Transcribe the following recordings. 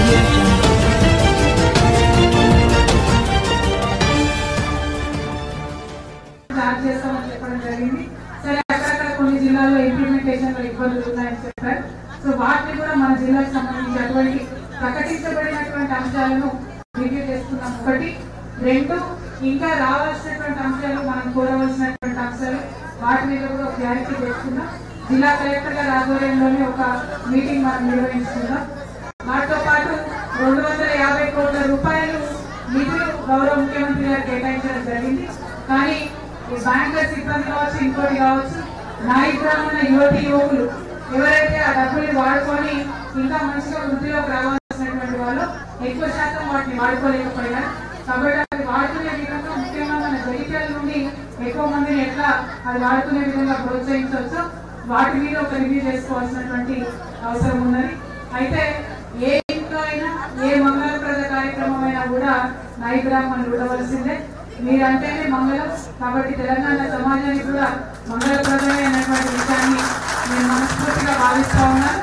Audio Jungle. Start చేస్తామని చెప్పడం జరిగింది. సరే అక్కడక్కడ కొన్ని జిల్లాల్లో ఇంప్లిమెంటేషన్ లో ఇబ్బందులు ఉన్నాయని చెప్పారు. సో వాటిని కూడా మన జిల్లాకు సంబంధించి అటువంటి ప్రకటించబడినటువంటి అంశాలను రివ్యూ చేసుకున్నాం. ఒకటి, రెండు, ఇంకా రావాల్సినటువంటి అంశాలు, మనం కోరవలసినటువంటి అంశాలు, వాటి మీద కూడా క్లారిటీ చేసుకున్నాం. జిల్లా కలెక్టర్ గారి ఆధ్వర్యంలోనే ఒక మీటింగ్ మనం నిర్వహించుకున్నాం. వాటితో పాటు 250 కోట్ల రూపాయలు నిధులు గౌరవ ముఖ్యమంత్రి గారు కేటాయించడం జరిగింది. కానీ ఈ బ్యాంకర్ సిబ్బంది కావచ్చు, ఇంకోటి కావచ్చు, నాయక్ బ్రాహ్మణ యువతి యువకులు ఎవరైతే ఆ డబ్బుల్ని వాడుకొని ఇంకా మంచిగా వృద్ధిలోకి రావాల్సినటువంటి వాళ్ళు ఎక్కువ శాతం వాటిని వాడుకోలేకపోయినారు. కాబట్టి అది వాడుకునే విధంగా, ముఖ్యంగా మన జగిత్యాల నుండి ఎక్కువ మందిని ఎట్లా అది వాడుకునే విధంగా ప్రోత్సహించవచ్చు, వాటి మీద ఒక రివ్యూ చేసుకోవాల్సినటువంటి అవసరం ఉన్నది. అయితే ఏ ఇంట్లో అయినా ఏ మంగళప్రద కార్యక్రమం అయినా కూడా నాయక్ బ్రాహ్మణులు ఉండవలసిందే. మీరంటేనే మంగళం. కాబట్టి తెలంగాణ సమాజానికి కూడా మంగళప్రదమైనటువంటి విషయాన్ని నేను మనస్ఫూర్తిగా భావిస్తా ఉన్నాను.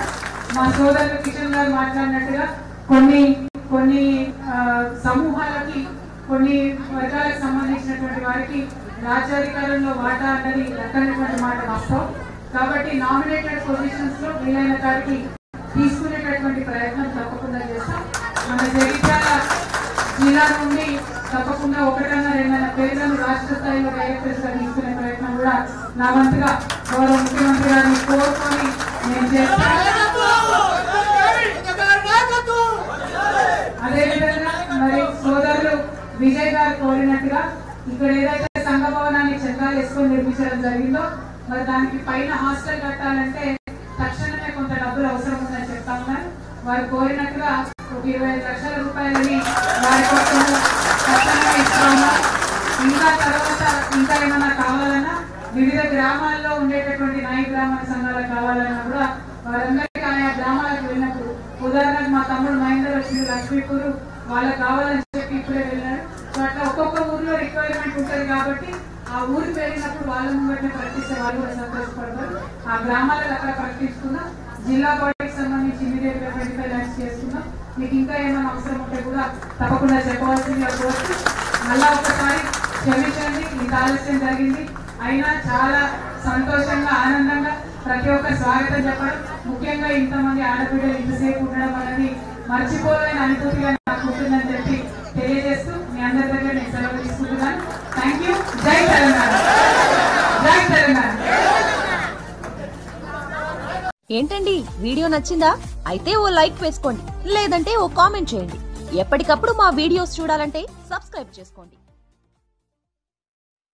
మా సోదరులు కిషన్ గారు మాట్లాడినట్టుగా కొన్ని సమూహాలకి, కొన్ని వర్గాలకు సంబంధించినటువంటి వారికి రాజ్యాధికారంలో వాటా అన్నది దక్కనటువంటి మాట వాస్తవం. కాబట్టి నామినేటెడ్ పొజిషన్స్ లో వీలైన కాడికి తీసుకునేటటువంటి ప్రయత్నం తప్పకుండా చేస్తాం. మన జగిత్యాల జిల్లా నుండి తప్పకుండా ఒకటన్నా రెండన్న పేర్లను రాష్ట్ర స్థాయిలో డైరెక్టర్స్ గా తీసుకునే ప్రయత్నం కూడా నా వంతుగా గౌరవ ముఖ్యమంత్రి గారిని కోరుకొని నేను చేస్తాను. అదేవిధంగా మరి సోదరులు విజయ్ గారు కోరినట్టుగా ఇక్కడ ఏదైతే సంఘ భవనాన్ని చందాలు వేసుకొని నిర్మించడం జరిగిందో, మరి దానికి పైన హాస్టల్ కట్టాలంటే తక్షణమే కొంత డబ్బులు అవసరం ఉందని చెప్తా ఉన్నారు. వారు కోరినట్టుగా ఒక 25 లక్షల రూపాయలని వారి కోసం తక్షణమే ఇస్తా ఉన్నారు. ఇంకా తర్వాత ఇంకా ఏమన్నా కావాలన్నా, వివిధ గ్రామాల్లో ఉండేటటువంటి నాయక బ్రాహ్మణ సంఘాలకు కావాలన్నా కూడా వారందరికీ ఆయా గ్రామాలకు వెళ్ళినప్పుడు, ఉదాహరణకు మా తమ్ముడు మహేందర్ వచ్చింది లక్ష్మీపూర్, వాళ్ళకి కావాలని చెప్పి ఇప్పుడే వెళ్ళారు. సో అట్లా ఒక్కొక్క ఊర్లో రిక్వైర్మెంట్ ఉంటుంది కాబట్టి ఆ ఊరికి వెళ్ళినప్పుడు వాళ్ళ ముంగట్నే ప్రకటిస్తే వాళ్ళు కూడా సంతోషపడతారు. ఆ గ్రామాలకు అక్కడ ప్రకటించుకున్నాం. జిల్లా బాడీకి సంబంధించి ఇమీడియట్ గా 25 lakhs చేసుకున్నాం. మీకు ఇంకా ఏమైనా అవసరం ఉంటే కూడా తప్పకుండా చెప్పవలసిందిగా కోరుతూ, మళ్ళా ఒకసారి క్షమించండి, ఇంత ఆలస్యం జరిగింది. అయినా చాలా సంతోషంగా, ఆనందంగా ప్రతి ఒక్క స్వాగతం చెప్పడం, ముఖ్యంగా ఇంతమంది ఆడబిడ్డలు ఇంతసేపు ఉండడం అనేది మర్చిపోలేని అనుభూతిగా నాకు ఉంటుందని చెప్పి తెలియజేస్తూ మీ అందరి దగ్గర నేను సెలవు తీసుకుంటున్నాను. Thank you. జై తెలంగాణ. జై తెలంగాణ. ఏంటండి, వీడియో నచ్చిందా? అయితే ఓ లైక్ వేసుకోండి, లేదంటే ఓ కామెంట్ చేయండి. ఎప్పటికప్పుడు మా వీడియోస్ చూడాలంటే సబ్స్క్రైబ్ చేసుకోండి.